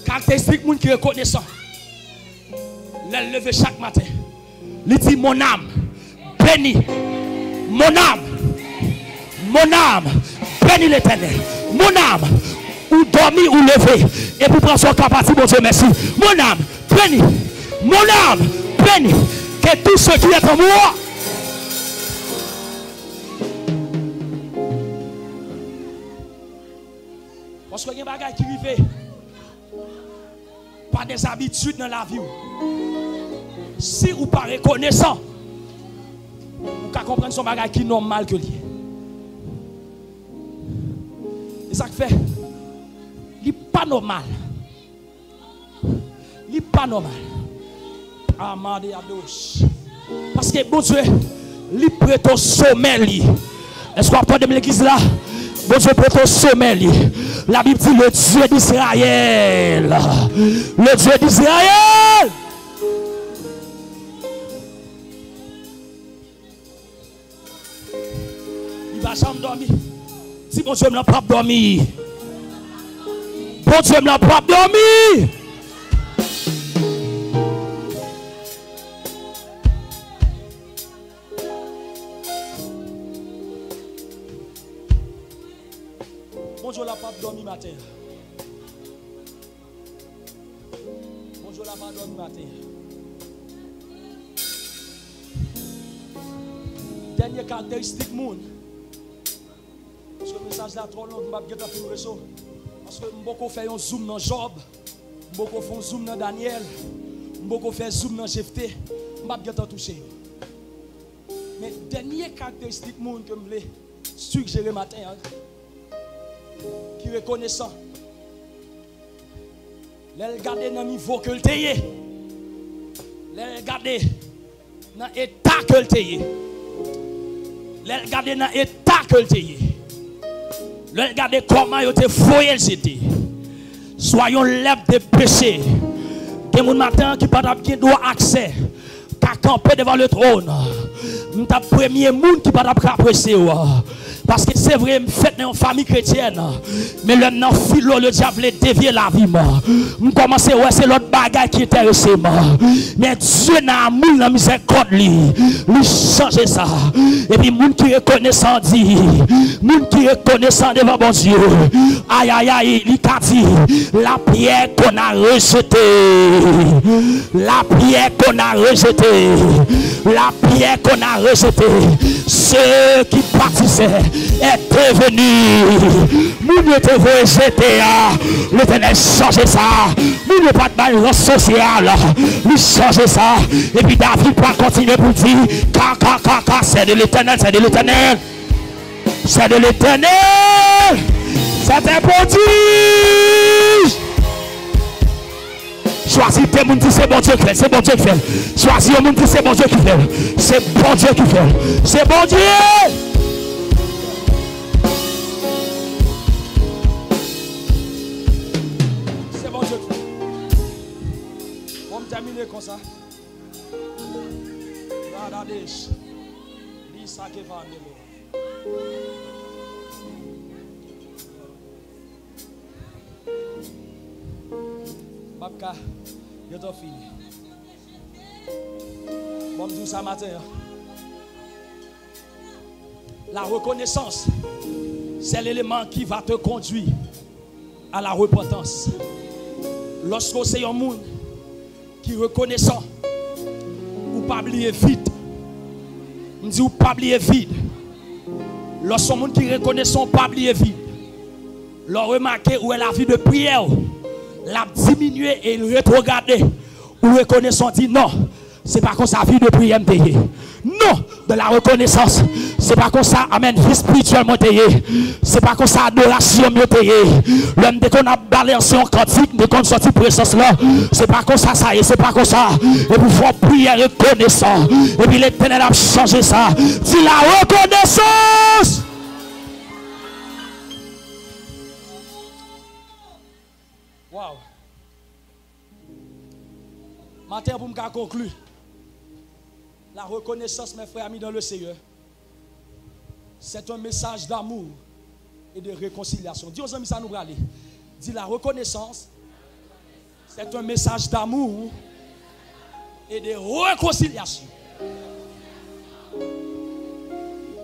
Caractéristique monde qui est reconnaissant. Les lever chaque matin. Il dit mon âme, bénis. Mon âme, bénis l'Éternel. Mon âme, ou dormi ou levé. Et pour prendre son capacité, mon Dieu, merci. Mon âme, bénis. Mon âme, bénis. Que tout ce qui est en moi. Parce qu'il y a des bagages qui arrivent. Pas des habitudes dans la vie. Si vous pas reconnaissant, vous pouvez comprendre son bagage qui est normal que lui. Et ça fait, il n'est pas normal. Il n'est pas normal. Parce que bon Dieu, il prête au sommet. Est-ce qu'on entend de l'église là? Bon Dieu prête au sommet. La Bible dit le Dieu d'Israël. Le Dieu d'Israël. Il va jamais dormir. Si bon Dieu ne l'a pas dormi. Bon Dieu ne l'a pas dormi. Bonjour la pape dormi matin. Bonjour la pape dormi matin. Dernière caractéristique monde. Parce que le message là trop long, je vais pas faire réseau. Parce que beaucoup fait un zoom dans Job, beaucoup font zoom dans Daniel, beaucoup fait zoom dans Jephthé, je vais pas toucher. Mais dernière caractéristique monde que je voulais suggérer matin. Qui reconnaissant. Les regarder dans le niveau que le t'ayez. Les regarder dans l'état que le t'ayez. Les regarder dans l'état que le t'ayez. Les regarder comment il te foyer c'était. Soyons lèvres de péché. Que mon matin qui pas droit accès. Qu'à camper devant le trône. M'ta premier monde qui pas apprécier. Parce que c'est vrai, je fais dans une famille chrétienne. Mais le nom philo, le diable dévié la vie. Je commence à voir c'est l'autre bagaille qui intéresse. Mais Dieu n'a amour dans miséricorde. Il change ça. Et puis, les gens qui reconnaissent dit, les gens qui reconnaissent devant bon Dieu. Aïe, aïe, aïe, il a dit, la pierre qu'on a rejetée. La pierre qu'on a rejetée. La pierre qu'on a rejetée. Ceux qui bâtissaient est venu. Nous était rejeté. L'Éternel change ça. Nous ne pas de balance sociale. Il change ça. Et puis David va continuer pour dire c'est de l'Éternel, c'est de l'Éternel. C'est de l'Éternel. C'est un bon Dieu. Choisis tes gens qui c'est bon Dieu qui fait. C'est bon Dieu qui fait. Choisis les gens qui c'est bon Dieu qui fait. C'est bon Dieu qui fait. C'est bon Dieu. C'est bon Dieu qui fait. On va terminer comme ça. Radadesh. Lisa Kevandelo. Babka. Je t'en fini. Bon, je dis ça matin. La reconnaissance, c'est l'élément qui va te conduire à la repentance. Lorsque c'est un monde qui reconnaissant, ou pas oublier vite. On dit ou pas oublier vide. Lorsqu'on monde qui reconnaissant pas oublier vide. Leur remarquer où est la vie de prière, l'a diminué et il rétrogradé. Ou reconnaissant dit non, c'est pas comme ça vie de prière me paye. Non, de la reconnaissance, c'est pas comme ça amen vie spirituelle me paye. C'est pas comme ça adoration me paye. L'homme dès qu'on a balancé en cantique, dès qu'on sorti présence là, c'est pas comme ça ça y est, c'est pas comme ça. Et puis faut prier reconnaissant. Et puis l'Éternel a changé ça. C'est la reconnaissance. Wow. Matin pour me conclure. La reconnaissance, mes frères amis dans le Seigneur, c'est un message d'amour et de réconciliation. Dis aux amis, ça nous va aller. Dis la reconnaissance, c'est un message d'amour et de réconciliation.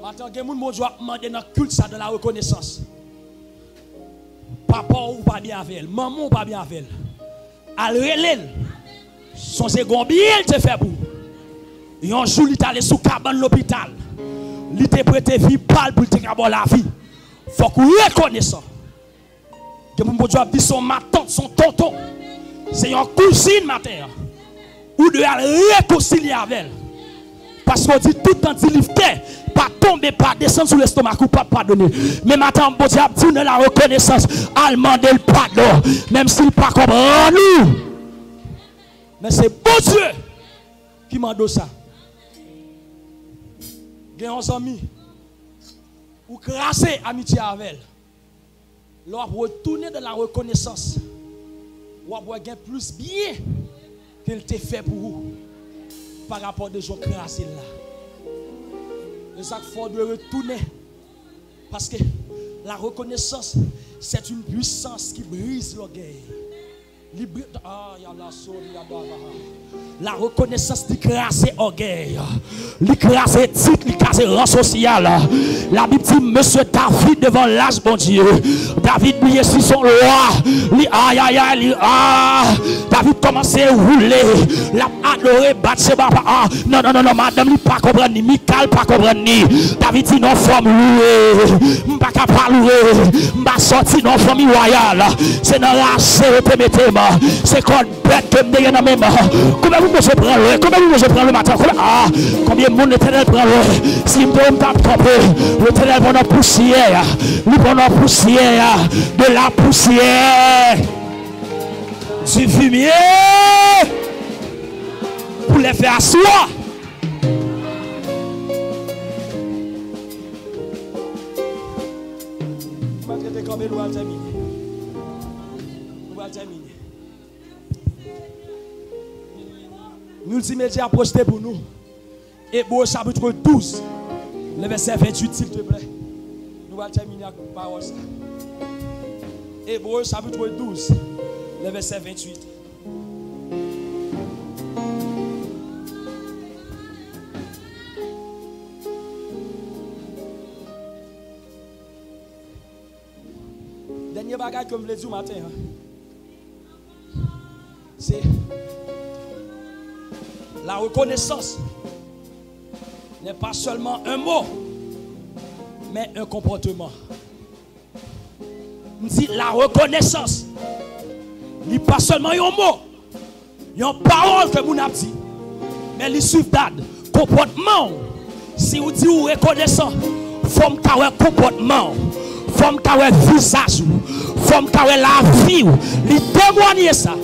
Maintenant, il y a des gens qui doivent demander dans le culte ça de la reconnaissance. Papa ou pas bien avec elle, maman ou pas bien avec elle. Elle relève son second bien, il te fait pour. Un jour, il est allé sous cabane de l'hôpital. Il t'a prêté vie pâle pour te avoir la vie. Il faut qu'on reconnaisse ça. Que mon Dieu a dit son ma tante, son tonton. C'est une cousine matin. Ou de réconcilier avec elle. Parce qu'on dit tout le temps, dit pas tomber, pas descendre sous l'estomac ou pas pardonner. Mais maintenant, mon Dieu a dit la reconnaissance. Elle demande le pardon. Même s'il ne pas comprendre nous. Mais c'est bon Dieu qui m'a donné ça. Il y a un ami ou crasser amitié avec elle. Lorsque vous retournez de la reconnaissance, vous avez plus bien qu'elle t'a fait pour vous par rapport à des gens crassés là. Et ça qu'il faut de retourner parce que la reconnaissance, c'est une puissance qui brise l'orgueil. La reconnaissance d'écraser orgueil, l'écraser titre, l'écraser rang social. La Bible dit Monsieur David devant l'âge bon Dieu. David brillait sur son roi. David commençait à rouler. L'a adoré Bathsheba. Non, madame, il pas comprendre ni Michal pas comprendre ni. David dit non, forme louée. M'pas pas louer. M'pas sorti non, famille royale. C'est dans la série. C'est quoi bête que me dégaine dans mes mains. Combien vous me prendre le? Combien vous me prendre le matin? Combien de monde l'Éternel prend le? Si me donne pas camper, l'Éternel va dans poussière. Nous prenons poussière, de la poussière, du fumier, pour les faire asseoir. On va traiter comme nous allons terminer. On va terminer. Multimédia a posté pour nous. Hébreux chapitre 12, le verset 28, s'il te plaît. Nous allons terminer avec la parole. Hébreux chapitre 12, le verset 28. Dernier bagage que je voulais dire ce matin, c'est la reconnaissance n'est pas seulement un mot, mais un comportement. On dit la reconnaissance n'est pas seulement un mot, une parole que vous avez dit, mais les suivent d'un comportement. Si vous dites reconnaissant, forme un comportement, forme un visage, forme la vie, les témoigner ça.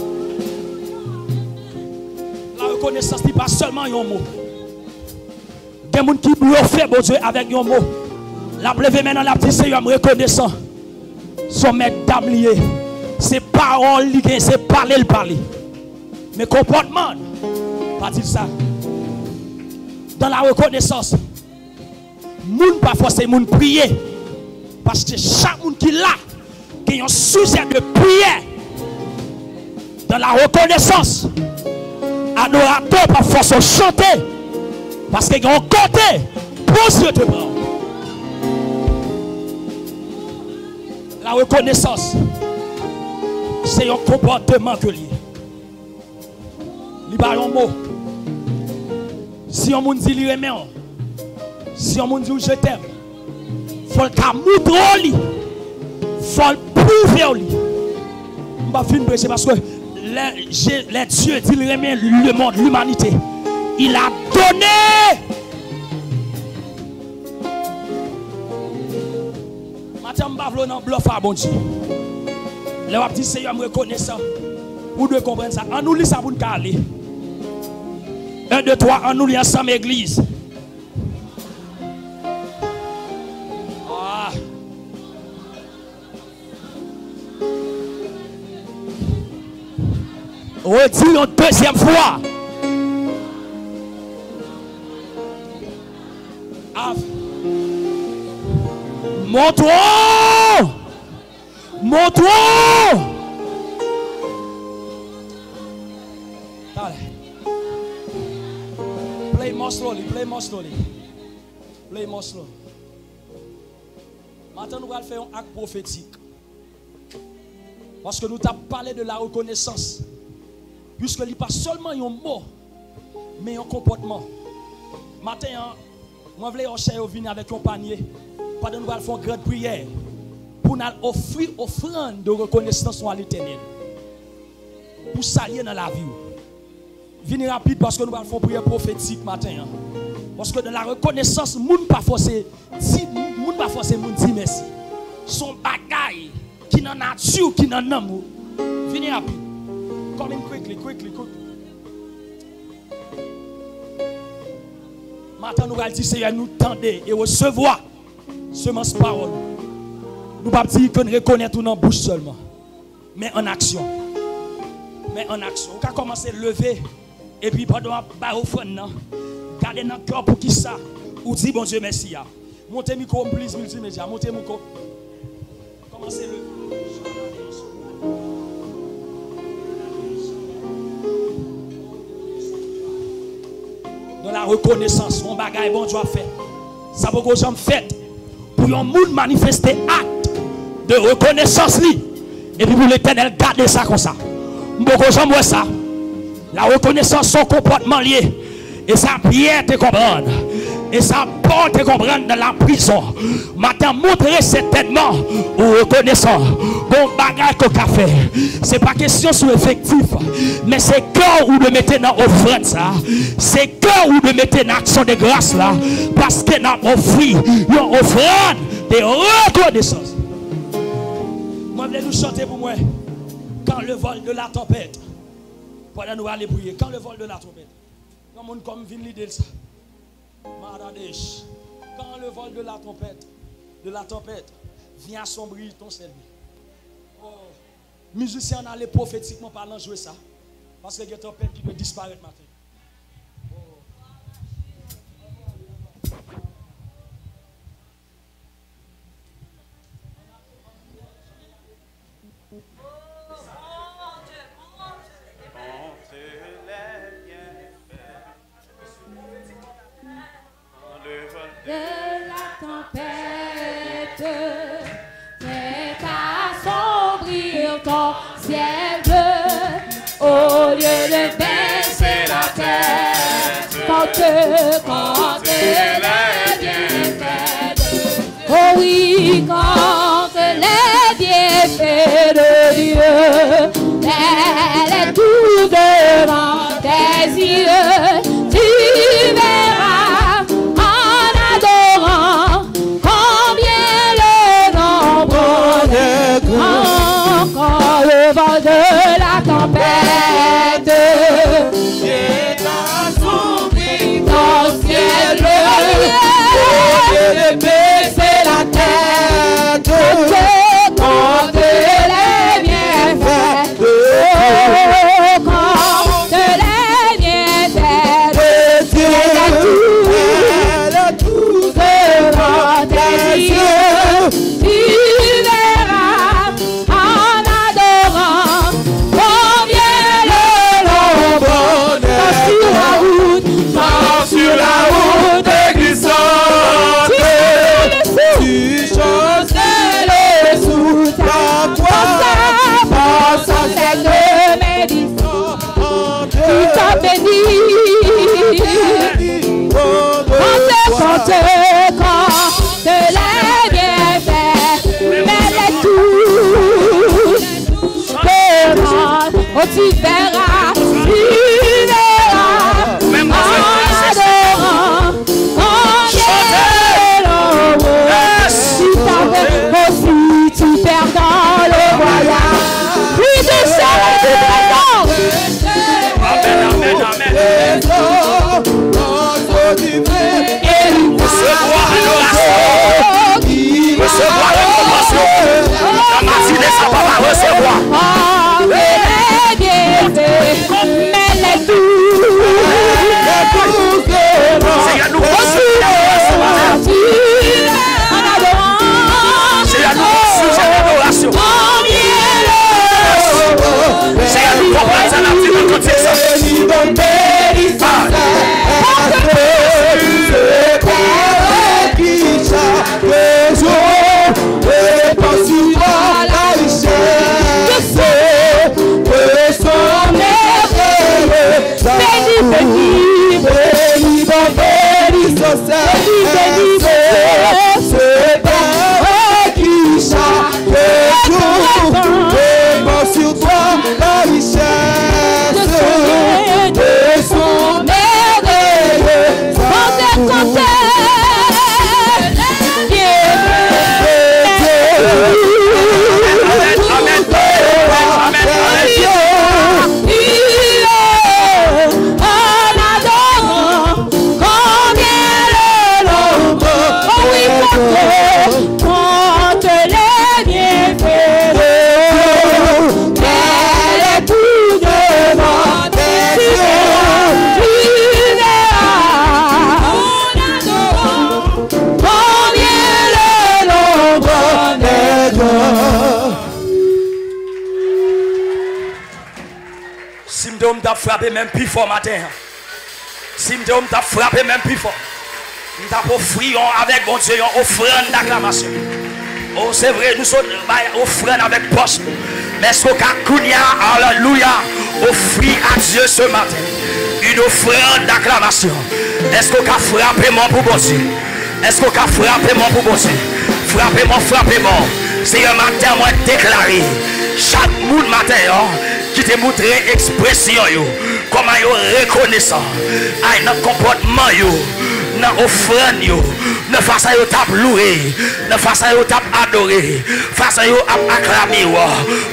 La reconnaissance n'est pas seulement un mot. Il y a des gens qui bluffent bon Dieu avec un mot. La plève maintenant la petite Seigneur reconnaissant. Son maître d'âme lié. C'est parole liées, c'est parler le parler. Mais comportement, pas dire ça. Dans la reconnaissance, moun pas forcément prier. Parce que chaque monde qui l'a, qui a un sujet de prière. Dans la reconnaissance, Adorateur par force de chanter. Parce qu'ils ont côté. Pour Dieu te prend. La reconnaissance, c'est un comportement que lié. Il parle un mot. Si on me dit qu'il remet, si on me dit je t'aime, il faut le montrer, il faut le prouver. Je ne vais pas finir parce que les dieux disent qu'il remet le monde, l'humanité. Il a donné. Maintenant, je ne vais pas bluff à bon Dieu. Le wap dit Seigneur me reconnaissant. Vous devez comprendre ça. On nous lit ça pour nous parler. 1, 2, 3, on nous lit ensemble église. Ah. Redis une deuxième fois. Ah. Montre-toi. Montre-toi. Play more slowly, play more slowly. Play more slowly. Maintenant, nous allons faire un acte prophétique. Parce que nous t'avons parlé de la reconnaissance. Puisque il n'y a pas seulement un mot, mais un comportement. Maintenant, moi, je voulais venir avec un panier. Pendant nous allons faire une grande prière. Pour nous offrir offrande de reconnaissance à l'Éternel. Pour s'allier dans la vie. Venez rapide parce que nous allons faire une prière prophétique matin. Parce que dans la reconnaissance, nous ne pas forcer dire merci. Son bagaille qui n'a nature, qui n'a amour. Venez rapide. Come in quickly. Maintenant nous allons dire Seigneur, nous tendez et recevoir semence parole. Nous ne pouvons pas dire qu'on reconnaît tout dans la bouche seulement. Mais en action. On va commencer à lever. Et puis pendant la offrande, gardez dans le cœur pour qui ça. Ou dit bon Dieu merci. Montez le micro, please, multimédia. Montez le micro. Commencez le. Dans la reconnaissance, mon bagage bon Dieu a fait. Ça veut que j'en fait pour un monde manifester acte de reconnaissance. Et puis pour l'Éternel, gardez ça comme ça. Beaucoup j'en vois ça. La reconnaissance, son comportement lié. Et ça bien te comprendre. Et ça bon te comprendre dans la prison. Maintenant, montrez certainement aux reconnaissants. Bon bagage qu'on a fait. C'est pas question sur effectif. Mais c'est cœur où de mettre dans offrande ça. C'est cœur où de mettre dans action de grâce là. Parce que nous avons offert une offrande de reconnaissance. Moi, je vais nous chanter pour moi. Quand le vol de la tempête. Pendant nous aller prier. Quand le vol de la tempête. Quand on comme vient l'idée de ça. Maradesh. Quand le vol de la tempête vient assombrir ton cerveau. Oh. Musiciens allez prophétiquement parlant jouer ça. Parce que il y a une tempête qui peut disparaître maintenant. De la tempête fait assombrir ton ciel bleu au lieu de baisser la tête quand les bienfaits oh oui quand les bienfaits de Dieu elle est tout devant tes yeux tu verras quand le vent de la tempête est assombri dans le ciel bleu, au lieu de baisser la tête compte les bienfaits, mais les tout demande, oh tu verras, Même en adorant, en l'ombre, si t'avais aussi tu perds dans le voyage, puis de celle du présent. Amen, amen, amen. Recevoir adoration, recevoir récompension. La matinée, ça va pas recevoir. Les bienfaits, mais les doux, Seigneur, nous en adorant, Seigneur, nous sujet d'adoration. Seigneur, nous comprenons ça dans le contexte. Si je t'a frappé même plus fort matin. Si je t'a frappé même plus fort. Je t'a offert avec mon Dieu une offrande d'acclamation. Oh, c'est vrai, nous sommes offrande avec poche. Mais ce qu'on a, alléluia, offrir à Dieu ce matin une offrande d'acclamation. Est-ce qu'on a frappé mon pour bon Dieu? Est-ce qu'on a frappé mon pour bon Dieu? Frappez-moi, frappez-moi. C'est un matin, moi déclaré. Chaque monde matin, qui te montre expression, comment ils reconnaissent notre comportement, notre offrande, notre façon de tape louer, notre façon de tape adorer, façon de acclamer.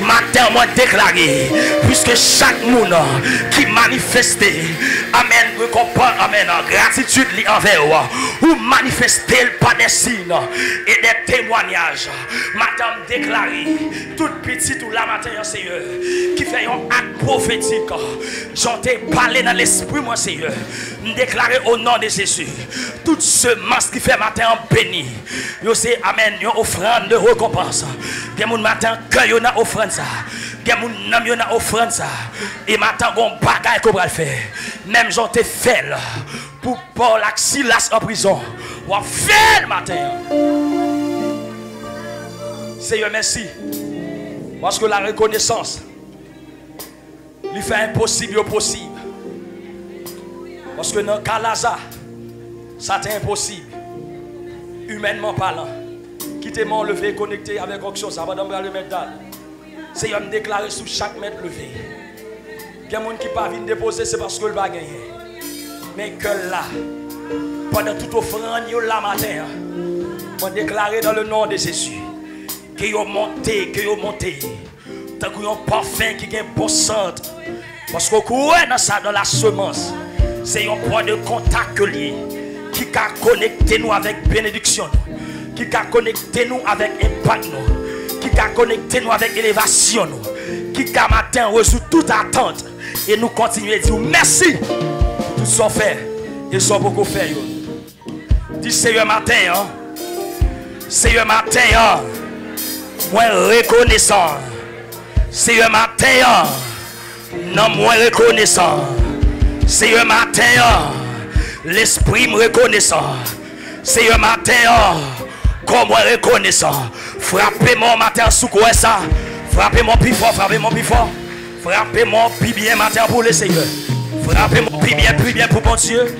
Matin, moi déclaré, puisque chaque monde qui manifeste, amen, récompense, amen, gratitude envers ou manifester par des signes et des témoignages. Matin, déclaré, toute petite ou la matin, Seigneur, qui fait un acte prophétique, j'en ai parlé dans l'esprit, moi, Seigneur, déclaré au nom de Jésus, toute semence qui fait matin en béni, yo c'est amen, une offrande de récompense. Il y a mon matin que yo na offrande ça. Il y a mon nam yo na offrande ça. Et matin gon bagaille qu'on va le faire. Même j'en t'ai fait là pour Paul ak Silas en prison. Ou fait le matin. Seigneur merci. Parce que la reconnaissance lui fait impossible au possible. Parce que dans Calaza, ça c'est impossible. Humainement parlant. Quittez mon levé connecté avec quelque chose. Ça va dans le métal. Seigneur me déclarer sous chaque mètre levé. Il y a des gens qui ne peuvent pas déposer, c'est parce que le bagage. Mais que là, pendant toute offrande, là matin, on déclarer dans le nom de Jésus que vous montez, tant que vous parfum qui est un bon centre. Parce que vous dans ça, dans la semence, c'est un point de contact lié qui a connecté nous avec bénédiction, qui a connecté nous avec impact, qui a connecté nous avec élévation, qui a matin reçu toute attente et nous continuons à dire merci pour tout ce qu'on fait et ce qu'on beaucoup fait. Dis Seigneur matin, Seigneur matin, moi reconnaissant, Seigneur matin, non moi reconnaissant, Seigneur matin, l'esprit me reconnaissant, Seigneur matin, comme moi reconnaissant, frappez-moi matin sous quoi ça, frappez-moi plus fort, frappez-moi plus fort, frappez-moi plus bien matin pour le Seigneur, frappez-moi plus bien pour mon Dieu.